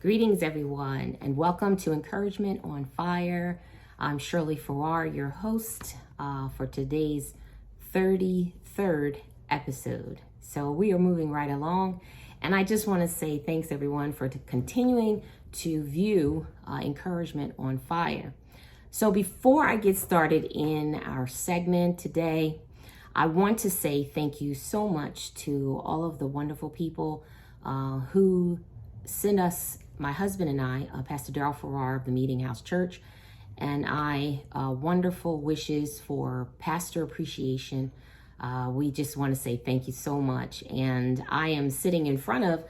Greetings, everyone, and welcome to Encouragement on Fire. I'm Shirley Farrar, your host for today's 33rd episode. So we are moving right along, and I just want to say thanks, everyone, for continuing to view Encouragement on Fire. So before I get started in our segment today, I want to say thank you so much to all of the wonderful people who sent us, my husband and I, Pastor Darrell Farrar of the Meeting House Church, and I, wonderful wishes for pastor appreciation. We just want to say thank you so much. And I am sitting in front of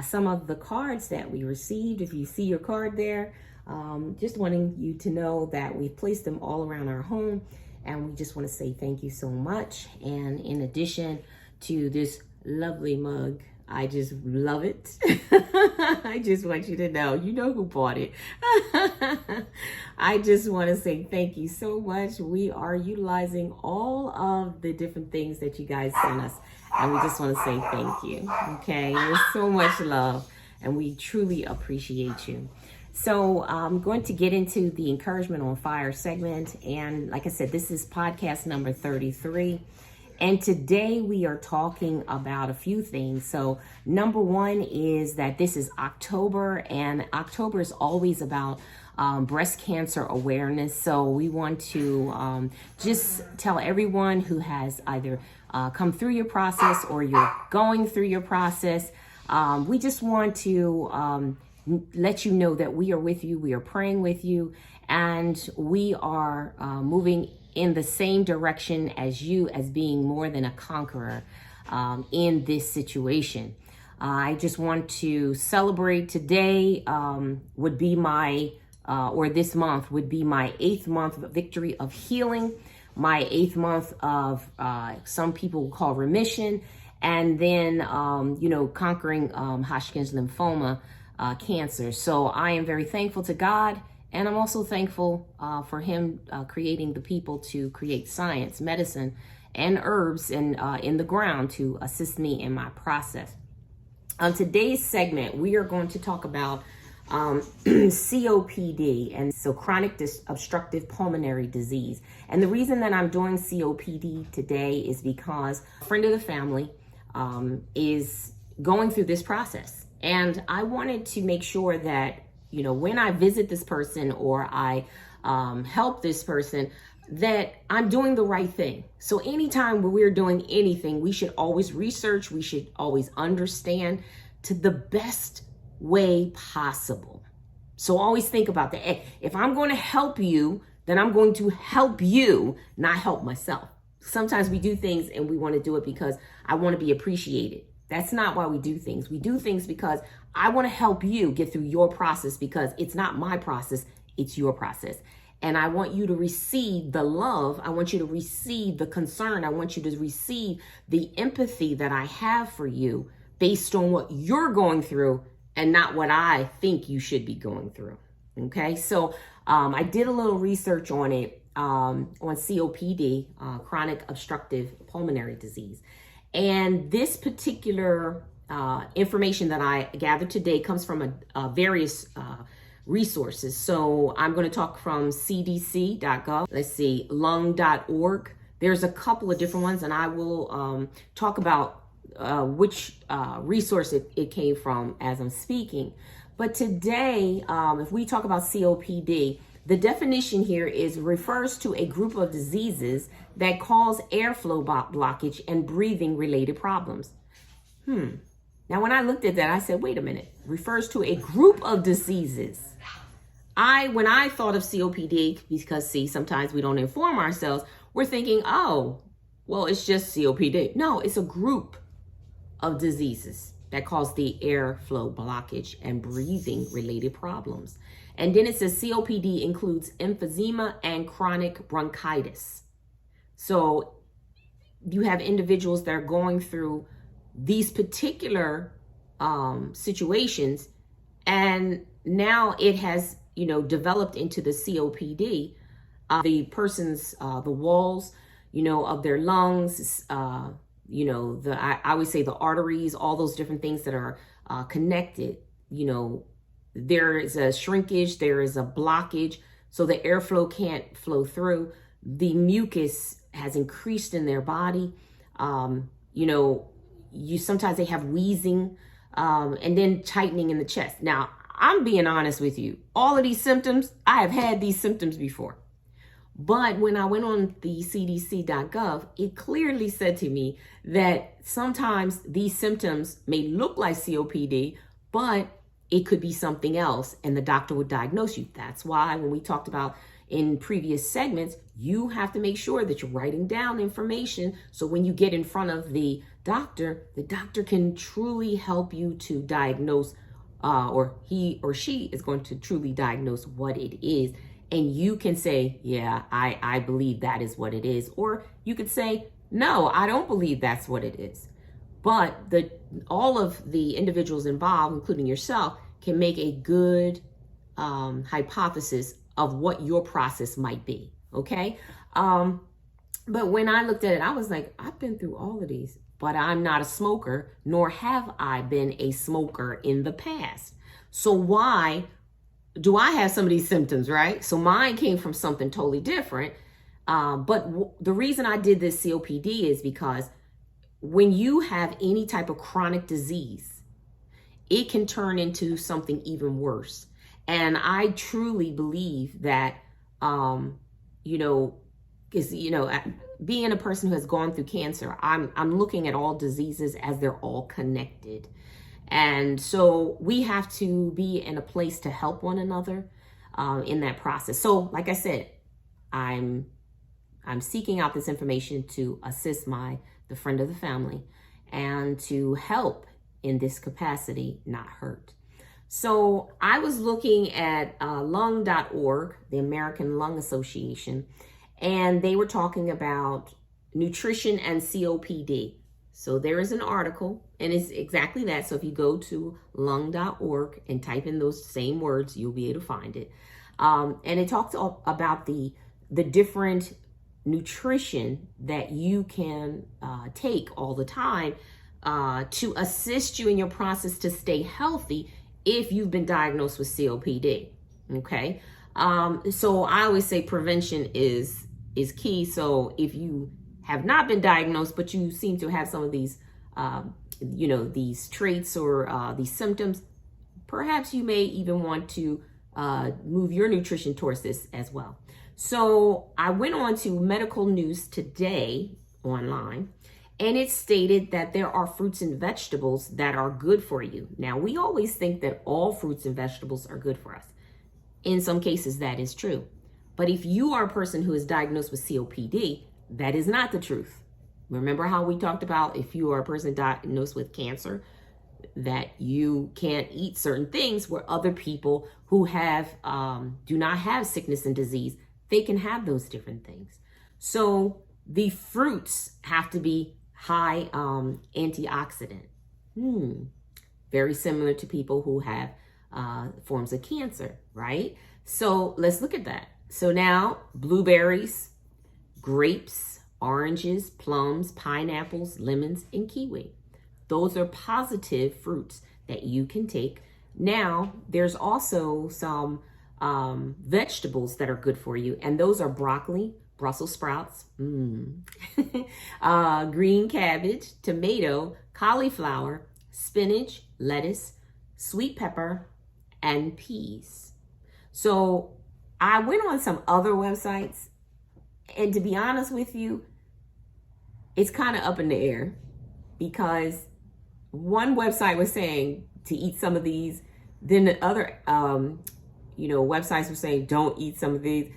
some of the cards that we received. If you see your card there, just wanting you to know that we've placed them all around our home, and we just want to say thank you so much. And in addition to this lovely mug, I just love it. I just want you to know, you know who bought it. I just want to say thank you so much. We are utilizing all of the different things that you guys sent us, and we just want to say thank you. Okay, there's so much love, and we truly appreciate you. So I'm going to get into the Encouragement on Fire segment, and like I said, this is podcast number 33. And today we are talking about a few things. So number one is that this is October, and October is always about breast cancer awareness. So we want to just tell everyone who has either come through your process or you're going through your process. We just want to let you know that we are with you, we are praying with you, and we are moving in the same direction as you, as being more than a conqueror in this situation. I just want to celebrate today would be my, or this month would be my 8th month of victory of healing, my 8th month of some people call remission, and then, conquering Hodgkin's lymphoma cancer. So I am very thankful to God. And I'm also thankful for him creating the people to create science, medicine, and herbs in the ground to assist me in my process. On today's segment, we are going to talk about COPD, and so chronic obstructive pulmonary disease. And the reason that I'm doing COPD today is because a friend of the family is going through this process. And I wanted to make sure that when I visit this person or I help this person, that I'm doing the right thing. So anytime we're doing anything, we should always research, we should always understand to the best way possible. So always think about that. Hey, if I'm going to help you, then I'm going to help you, not help myself. Sometimes we do things and we want to do it because I want to be appreciated. That's not why we do things. We do things because I want to help you get through your process, because it's not my process, it's your process. And I want you to receive the love. I want you to receive the concern. I want you to receive the empathy that I have for you based on what you're going through and not what I think you should be going through. Okay, so I did a little research on it, on COPD, chronic obstructive pulmonary disease. And this particular information that I gathered today comes from various resources. So I'm going to talk from cdc.gov. Let's see, lung.org. There's a couple of different ones, and I will talk about which resource it came from as I'm speaking. But today, if we talk about COPD, the definition here refers to a group of diseases that cause airflow blockage and breathing related problems. Now, when I looked at that, I said, wait a minute, refers to a group of diseases. When I thought of COPD, because sometimes we don't inform ourselves, we're thinking, oh, well, it's just COPD. No, it's a group of diseases that cause the airflow blockage and breathing related problems. And then it says COPD includes emphysema and chronic bronchitis. So you have individuals that are going through these particular situations, and now it has, developed into the COPD. The person's, the walls, of their lungs, I always say the arteries, all those different things that are connected, there is a shrinkage, there is a blockage, so the airflow can't flow through. The mucus has increased in their body. Sometimes they have wheezing, and then tightening in the chest. Now, I'm being honest with you. All of these symptoms, I have had these symptoms before. But when I went on the cdc.gov, it clearly said to me that sometimes these symptoms may look like COPD, but it could be something else, and the doctor would diagnose you. That's why when we talked about in previous segments, you have to make sure that you're writing down information, so when you get in front of the doctor can truly help you to diagnose, or he or she is going to truly diagnose what it is. And you can say, yeah, I believe that is what it is. Or you could say, no, I don't believe that's what it is. But all of the individuals involved, including yourself, can make a good hypothesis of what your process might be, okay? But when I looked at it, I was like, I've been through all of these, but I'm not a smoker, nor have I been a smoker in the past. So why do I have some of these symptoms, right? So mine came from something totally different. But the reason I did this COPD is because when you have any type of chronic disease, it can turn into something even worse. And I truly believe that, being a person who has gone through cancer, I'm looking at all diseases as they're all connected. And so we have to be in a place to help one another in that process. So like I said, I'm seeking out this information to assist the friend of the family and to help in this capacity, not hurt. So I was looking at lung.org, the American Lung Association, and they were talking about nutrition and COPD. So there is an article, and it's exactly that. So if you go to lung.org and type in those same words, you'll be able to find it. And it talks about the different nutrition that you can take all the time to assist you in your process to stay healthy if you've been diagnosed with COPD, okay? So I always say prevention is key. So if you have not been diagnosed, but you seem to have some of these, these traits or these symptoms, perhaps you may even want to move your nutrition towards this as well. So I went on to Medical News Today online, and it stated that there are fruits and vegetables that are good for you. Now, we always think that all fruits and vegetables are good for us. In some cases, that is true. But if you are a person who is diagnosed with COPD, that is not the truth. Remember how we talked about if you are a person diagnosed with cancer, that you can't eat certain things, where other people who have do not have sickness and disease, they can have those different things. So the fruits have to be high antioxidant. Very similar to people who have forms of cancer, right? So let's look at that. So now blueberries, grapes, oranges, plums, pineapples, lemons, and kiwi. Those are positive fruits that you can take. Now, there's also some vegetables that are good for you, and those are broccoli, Brussels sprouts, green cabbage, tomato, cauliflower, spinach, lettuce, sweet pepper, and peas. So I went on some other websites, and to be honest with you, it's kind of up in the air, because one website was saying to eat some of these, then the other websites were saying don't eat some of these.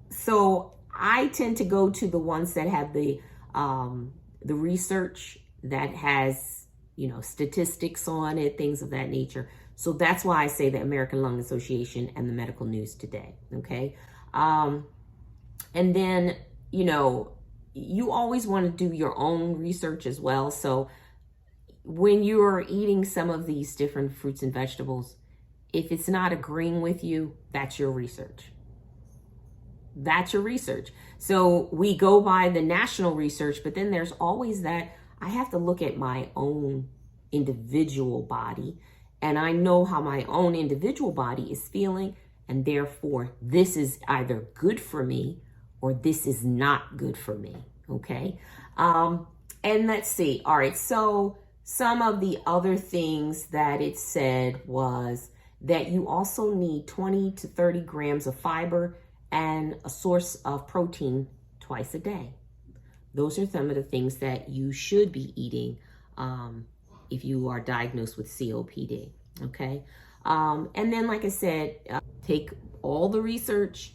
So I tend to go to the ones that have the research that has statistics on it, things of that nature. So that's why I say the American Lung Association and the Medical News Today. Okay, and then you always want to do your own research as well. So when you're eating some of these different fruits and vegetables, if it's not agreeing with you, that's your research. That's your research. So we go by the national research, but then there's always that I have to look at my own individual body and I know how my own individual body is feeling, and therefore this is either good for me or this is not good for me. Okay. And let's see. All right. So some of the other things that it said was that you also need 20 to 30 grams of fiber and a source of protein twice a day. Those are some of the things that you should be eating if you are diagnosed with COPD. Okay. And then, like I said, take all the research,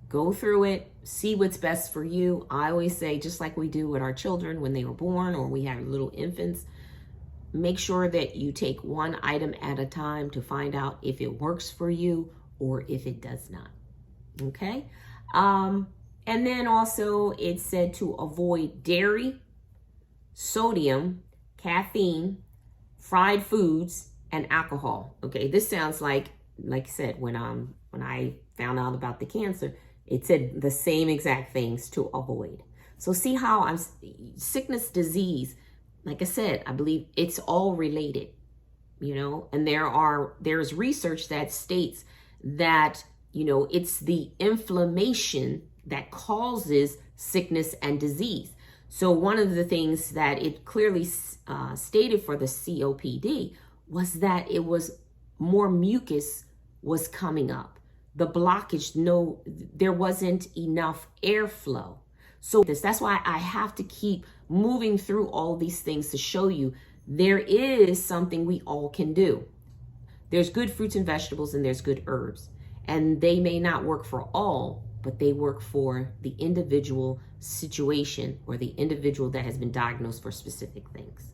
go through it, see what's best for you. I always say, just like we do with our children when they were born or we have little infants, make sure that you take one item at a time to find out if it works for you or if it does not. Okay. And then also it said to avoid dairy, sodium, caffeine, fried foods, and alcohol. Okay. This sounds like I said, when I found out about the cancer, it said the same exact things to avoid. So see how sickness, disease, like I said, I believe it's all related, and there's research that states that, it's the inflammation that causes sickness and disease. So one of the things that it clearly stated for the COPD was that it was more mucus was coming up. The blockage, there wasn't enough airflow. So that's why I have to keep moving through all these things to show you there is something we all can do. There's good fruits and vegetables and there's good herbs. And they may not work for all, but they work for the individual situation or the individual that has been diagnosed for specific things.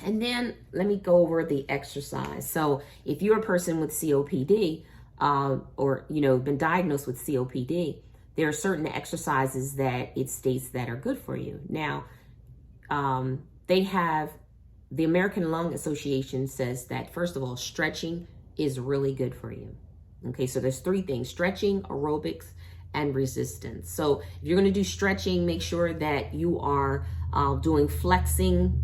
And then let me go over the exercise. So if you're a person with COPD or, been diagnosed with COPD, there are certain exercises that it states that are good for you. Now, they have, the American Lung Association says that, first of all, stretching is really good for you. Okay, so there's three things: stretching, aerobics, and resistance. So if you're going to do stretching, make sure that you are doing flexing,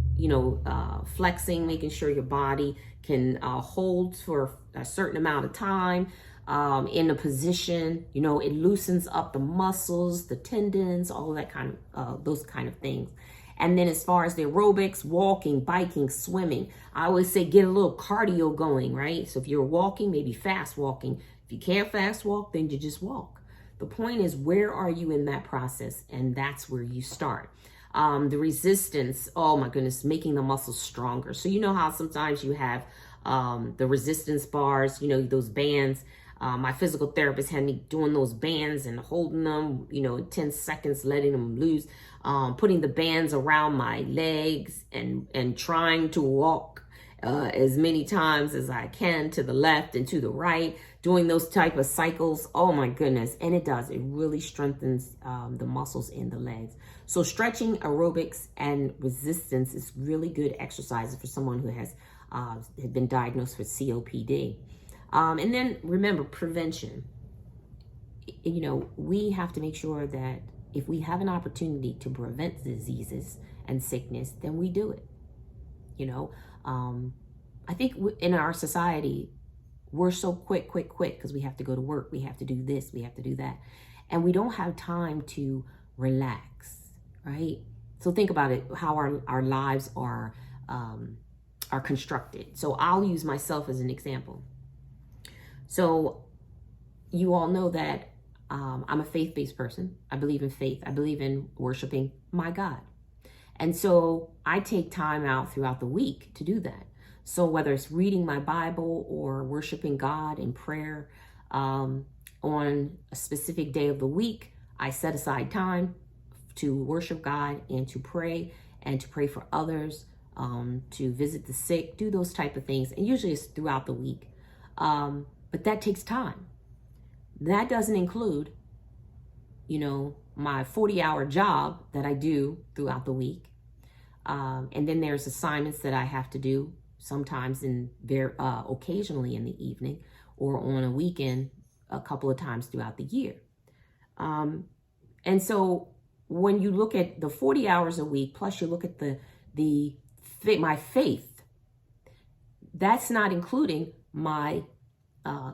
flexing, making sure your body can hold for a certain amount of time in a position. It loosens up the muscles, the tendons, all of that those kind of things. And then as far as the aerobics, walking, biking, swimming, I always say get a little cardio going, right? So if you're walking, maybe fast walking. If you can't fast walk, then you just walk. The point is, where are you in that process? And that's where you start. The resistance, oh my goodness, making the muscles stronger. So you know how sometimes you have the resistance bars, those bands. My physical therapist had me doing those bands and holding them, 10 seconds, letting them loose, putting the bands around my legs and trying to walk as many times as I can to the left and to the right, doing those type of cycles. Oh my goodness. And it really strengthens the muscles in the legs. So stretching, aerobics, and resistance is really good exercises for someone who has been diagnosed with COPD. And then remember, prevention. We have to make sure that if we have an opportunity to prevent diseases and sickness, then we do it. I think in our society, we're so quick, because we have to go to work. We have to do this, we have to do that. And we don't have time to relax, right? So think about it, how our lives are constructed. So I'll use myself as an example. So you all know that I'm a faith-based person. I believe in faith. I believe in worshiping my God. And so I take time out throughout the week to do that. So whether it's reading my Bible or worshiping God in prayer, on a specific day of the week, I set aside time to worship God and to pray for others, to visit the sick, do those type of things. And usually it's throughout the week. But that takes time. That doesn't include, my 40-hour job that I do throughout the week. And then there's assignments that I have to do sometimes occasionally in the evening or on a weekend a couple of times throughout the year. And so when you look at the 40 hours a week, plus you look at my faith, That's not including my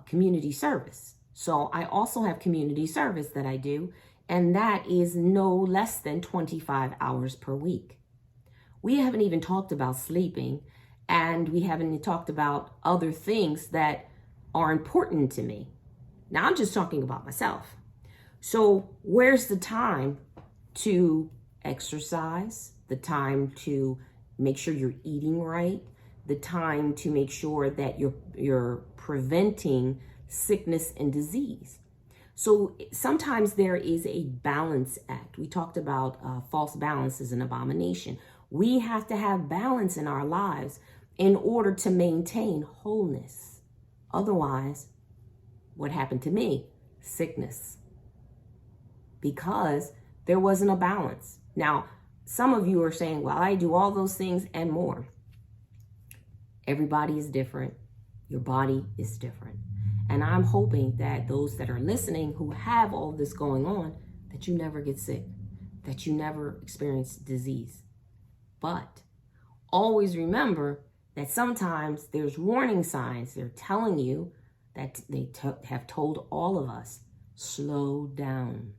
community service. So I also have community service that I do, and that is no less than 25 hours per week. We haven't even talked about sleeping, and we haven't talked about other things that are important to me. Now I'm just talking about myself. So where's the time to exercise, the time to make sure you're eating right, the time to make sure that you're preventing sickness and disease? So sometimes there is a balance act. We talked about false balance is an abomination. We have to have balance in our lives in order to maintain wholeness. Otherwise, what happened to me? Sickness. Because there wasn't a balance. Now, some of you are saying, well, I do all those things and more. Everybody is different. Your body is different. And I'm hoping that those that are listening who have all this going on, that you never get sick, that you never experience disease. But always remember that sometimes there's warning signs. They're telling you that they have told all of us, slow down.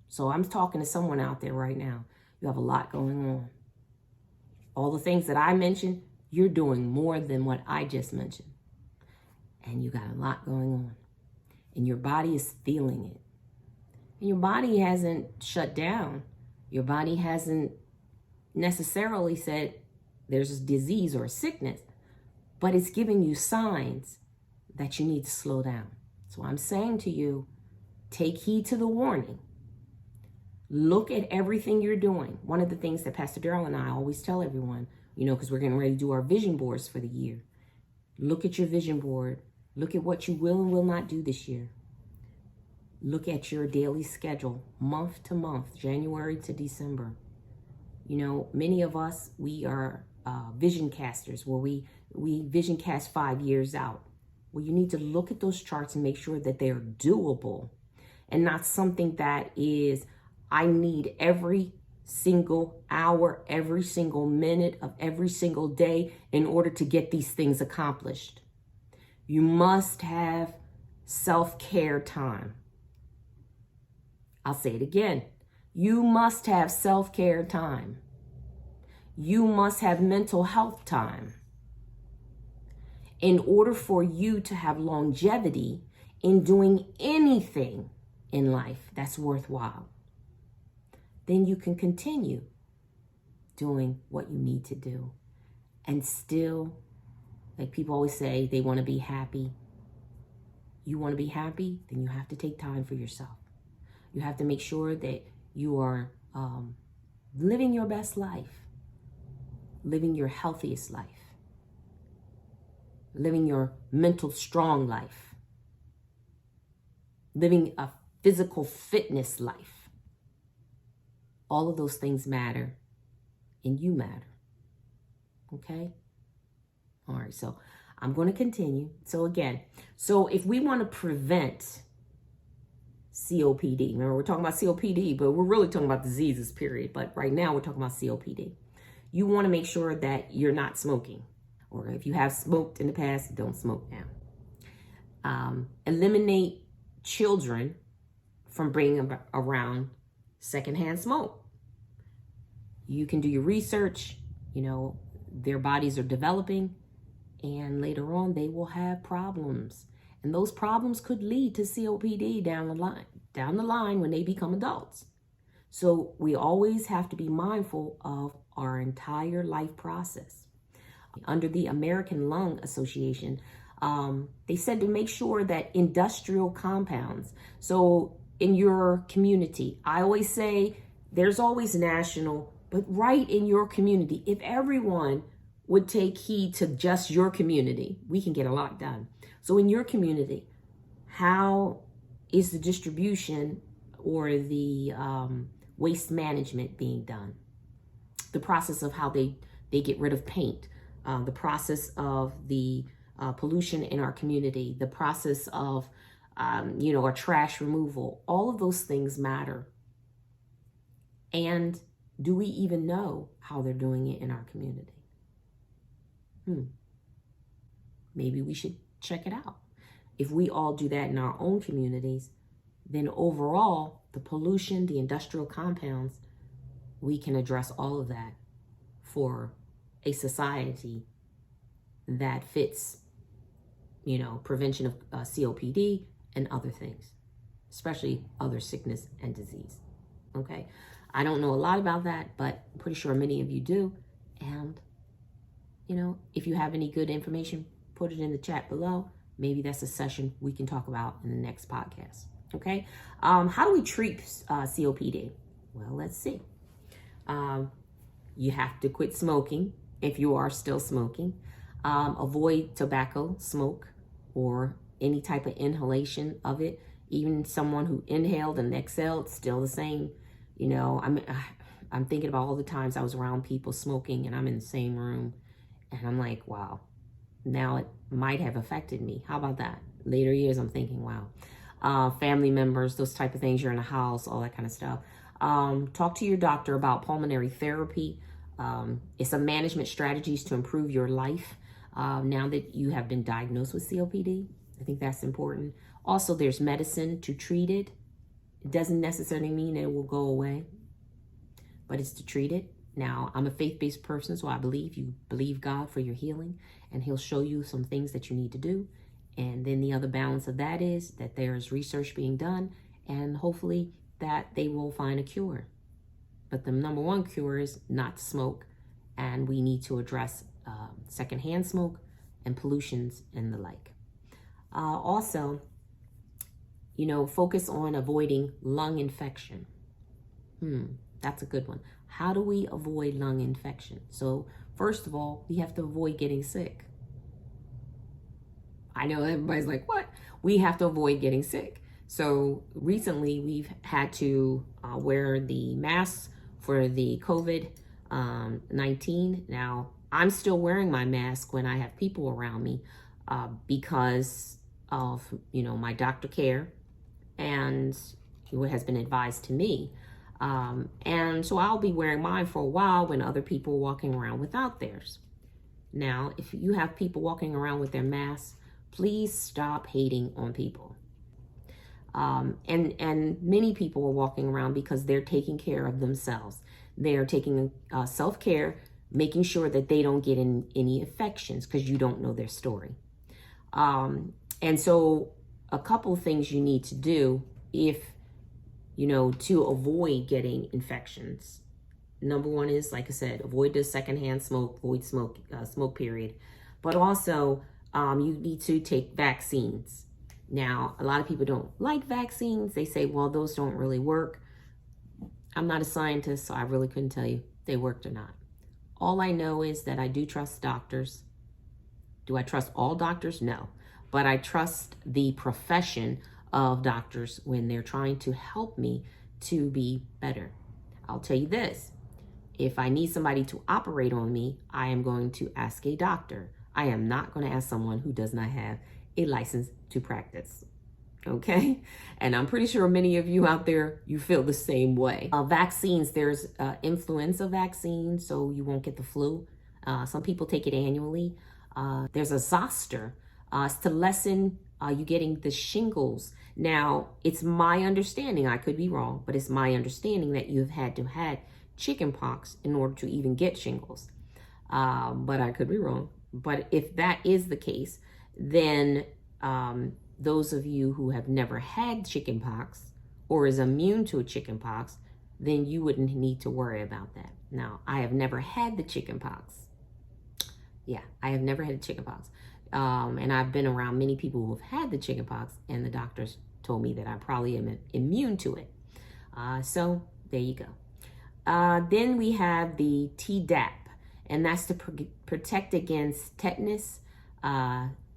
So I'm talking to someone out there right now. You have a lot going on. All the things that I mentioned, you're doing more than what I just mentioned. And you got a lot going on. And your body is feeling it. And your body hasn't shut down. Your body hasn't necessarily said there's a disease or a sickness, but it's giving you signs that you need to slow down. So I'm saying to you, take heed to the warning. Look at everything you're doing. One of the things that Pastor Darrell and I always tell everyone, because we're getting ready to do our vision boards for the year. Look at your vision board. Look at what you will and will not do this year. Look at your daily schedule, month to month, January to December. Many of us, we are vision casters, where we vision cast 5 years out. Well, you need to look at those charts and make sure that they're doable and not something that is, I need every single hour, every single minute of every single day in order to get these things accomplished. You must have self-care time. I'll say it again. You must have self-care time. You must have mental health time. In order for you to have longevity in doing anything in life that's worthwhile, then you can continue doing what you need to do. And still, like people always say, they want to be happy. You want to be happy? Then you have to take time for yourself. You have to make sure that you are living your best life, living your healthiest life, living your mental strong life, living a physical fitness life. All of those things matter, and you matter. Okay? All right, so I'm going to continue. So if we want to prevent COPD, remember we're talking about COPD, but we're really talking about diseases, period. But right now we're talking about COPD. You want to make sure that you're not smoking, or if you have smoked in the past, don't smoke now. Eliminate children from bringing around secondhand smoke. You can do your research, their bodies are developing, and later on they will have problems. And those problems could lead to COPD down the line when they become adults. So we always have to be mindful of our entire life process. Under the American Lung Association, they said to make sure that industrial compounds, so in your community, I always say there's always national, but right in your community, if everyone would take heed to just your community, we can get a lot done. So in your community, how is the distribution or the waste management being done? The process of how they get rid of paint, the process of the pollution in our community, the process of, our trash removal, all of those things matter. And do we even know how they're doing it in our community? maybe we should check it out. If we all do that in our own communities, then overall, the pollution, the industrial compounds, we can address all of that for a society that fits, prevention of COPD and other things, especially other sickness and disease. Okay. I don't know a lot about that, but I'm pretty sure many of you do. And, if you have any good information, put it in the chat below. Maybe that's a session we can talk about in the next podcast. Okay. How do we treat COPD? Well, let's see. You have to quit smoking if you are still smoking. Avoid tobacco smoke or any type of inhalation of it. Even someone who inhaled and exhaled, still the same. I'm thinking about all the times I was around people smoking and I'm in the same room and I'm like, wow, now it might have affected me. How about that? Later years, I'm thinking, wow. Family members, those type of things, you're in a house, all that kind of stuff. Talk to your doctor about pulmonary therapy. It's a management strategies to improve your life now that you have been diagnosed with COPD. I think that's important. Also, there's medicine to treat it. It doesn't necessarily mean that it will go away, but it's to treat it. Now, I'm a faith-based person, so I believe you believe God for your healing, and he'll show you some things that you need to do. And then the other balance of that is that there's research being done, and hopefully that they will find a cure. But the number one cure is not to smoke, and we need to address secondhand smoke and pollutions and the like. Also, focus on avoiding lung infection. That's a good one. How do we avoid lung infection? So first of all, we have to avoid getting sick. I know everybody's like, what? We have to avoid getting sick. So recently we've had to wear the masks for the COVID-19. Now, I'm still wearing my mask when I have people around me because of, my doctor care and what has been advised to me. And so I'll be wearing mine for a while when other people are walking around without theirs. Now, if you have people walking around with their masks, please stop hating on people. And many people are walking around because they're taking care of themselves. They're taking self-care, making sure that they don't get any infections because you don't know their story. And so a couple of things you need to do to avoid getting infections. Number one is, like I said, avoid the secondhand smoke, avoid smoke period. But also, you need to take vaccines. Now, a lot of people don't like vaccines. They say, well, those don't really work. I'm not a scientist, so I really couldn't tell you if they worked or not. All I know is that I do trust doctors. Do I trust all doctors? No. But I trust the profession of doctors when they're trying to help me to be better. I'll tell you this. If I need somebody to operate on me, I am going to ask a doctor. I am not going to ask someone who does not have a license to practice. Okay? And I'm pretty sure many of you out there, you feel the same way. Vaccines, there's influenza vaccine, so you won't get the flu. Some people take it annually. There's a zoster. It's to lessen you getting the shingles. Now, it's my understanding, I could be wrong, but it's my understanding that you've had to have chicken pox in order to even get shingles. But I could be wrong. But if that is the case, then those of you who have never had chicken pox or is immune to a chicken pox, then you wouldn't need to worry about that. Now, I have never had the chicken pox. Yeah, I have never had chicken pox. And I've been around many people who have had the chicken pox, and the doctors told me that I probably am immune to it. So there you go. Then we have the Tdap, and that's to protect against tetanus,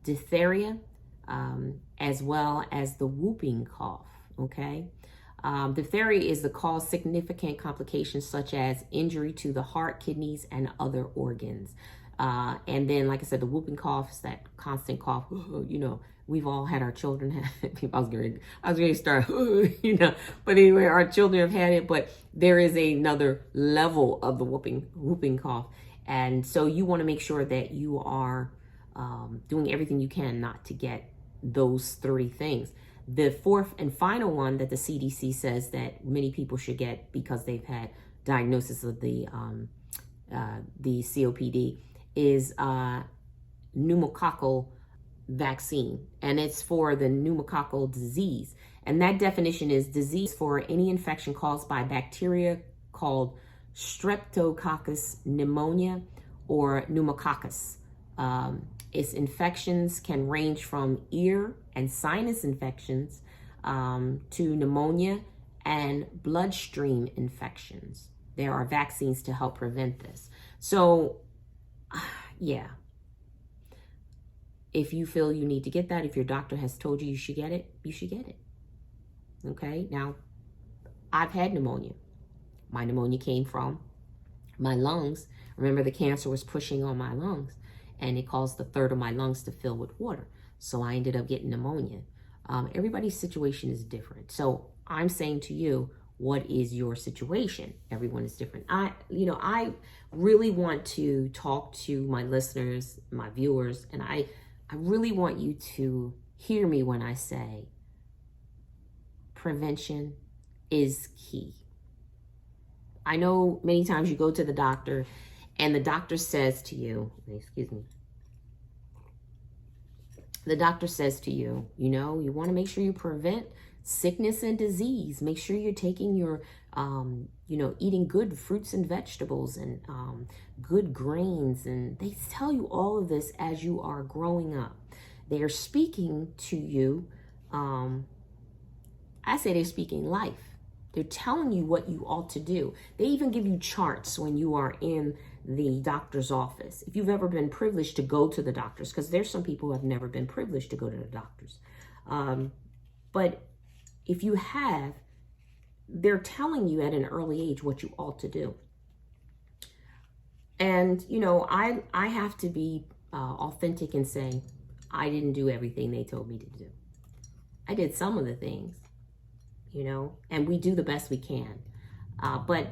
diphtheria, as well as the whooping cough. Okay. Diphtheria is the cause significant complications such as injury to the heart, kidneys, and other organs. And then, like I said, the whooping cough is that constant cough. We've all had our children have. I was going to start. But anyway, our children have had it. But there is another level of the whooping cough, and so you want to make sure that you are doing everything you can not to get those three things. The fourth and final one that the CDC says that many people should get because they've had diagnosis of the COPD is pneumococcal vaccine, and it's for the pneumococcal disease. And that definition is disease for any infection caused by bacteria called Streptococcus pneumonia or pneumococcus. Its infections can range from ear and sinus infections to pneumonia and bloodstream infections. There are vaccines to help prevent this. So, yeah. If you feel you need to get that, if your doctor has told you you should get it, you should get it. Okay? Now, I've had pneumonia. My pneumonia came from my lungs. Remember, the cancer was pushing on my lungs, and it caused a third of my lungs to fill with water. So I ended up getting pneumonia. Everybody's situation is different. So I'm saying to you, what is your situation? Everyone is different. I really want to talk to my listeners, my viewers, and I really want you to hear me when I say prevention is key. I know many times you go to the doctor and the doctor says to you, the doctor says to you, you want to make sure you prevent sickness and disease. Make sure you're taking your, eating good fruits and vegetables and good grains. And they tell you all of this as you are growing up. They are speaking to you. I say they're speaking life. They're telling you what you ought to do. They even give you charts when you are in the doctor's office. If you've ever been privileged to go to the doctors, because there's some people who have never been privileged to go to the doctors. But if you have, they're telling you at an early age what you ought to do. And, I have to be authentic and say, I didn't do everything they told me to do. I did some of the things, and we do the best we can. But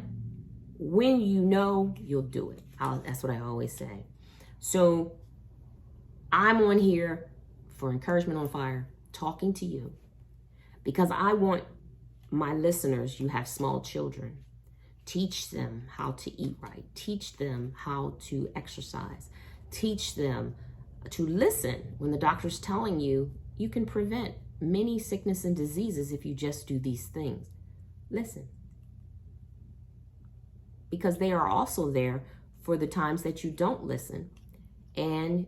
when you'll do it. That's what I always say. So I'm on here for Encouragement on Fire, talking to you because I want my listeners, you have small children, teach them how to eat right, teach them how to exercise, teach them to listen when the doctor's telling you you can prevent many sickness and diseases if you just do these things. Listen. Because they are also there for the times that you don't listen. And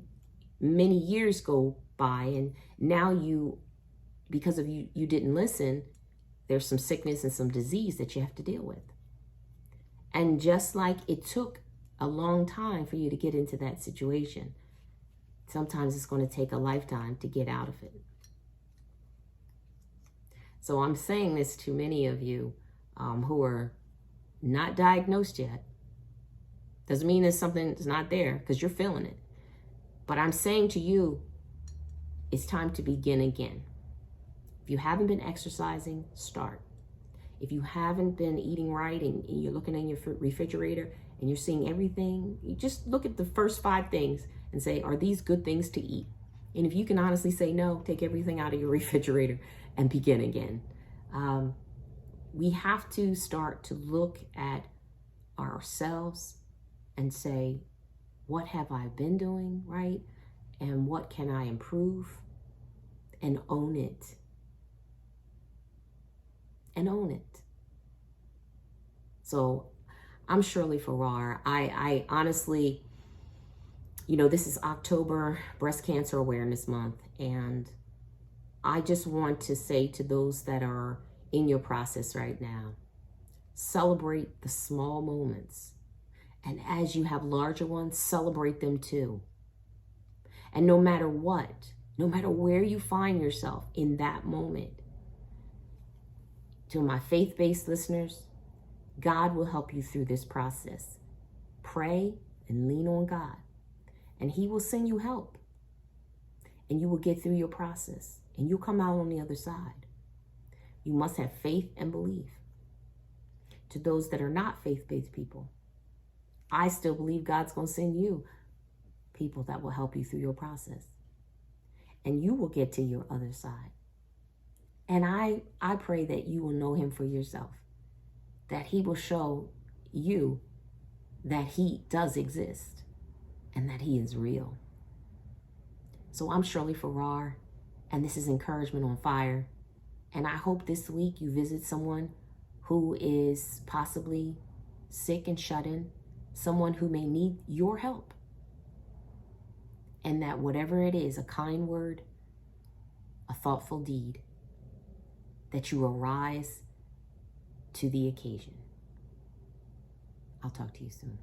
many years go by and now because of you didn't listen, there's some sickness and some disease that you have to deal with. And just like it took a long time for you to get into that situation, sometimes it's going to take a lifetime to get out of it. So I'm saying this to many of you who are not diagnosed yet. Doesn't mean there's something that's not there, because you're feeling it. But I'm saying to you, it's time to begin again. If you haven't been exercising, start. If you haven't been eating right and you're looking in your refrigerator and you're seeing everything, you just look at the first 5 things and say, are these good things to eat? And if you can honestly say no, take everything out of your refrigerator and begin again. We have to start to look at ourselves and say, what have I been doing right? And what can I improve? And own it. And own it. So I'm Shirley Farrar. I honestly, this is October Breast Cancer Awareness Month. And I just want to say to those that are in your process right now, celebrate the small moments. And as you have larger ones, celebrate them too. And no matter what, no matter where you find yourself in that moment, to my faith-based listeners, God will help you through this process. Pray and lean on God, and He will send you help. And you will get through your process, and you'll come out on the other side. You must have faith and belief. To those that are not faith-based people, I still believe God's going to send you people that will help you through your process. And you will get to your other side. And I pray that you will know him for yourself, that he will show you that he does exist and that he is real. So I'm Shirley Farrar, and this is Encouragement on Fire. And I hope this week you visit someone who is possibly sick and shut in, someone who may need your help. And that whatever it is, a kind word, a thoughtful deed, that you arise to the occasion. I'll talk to you soon.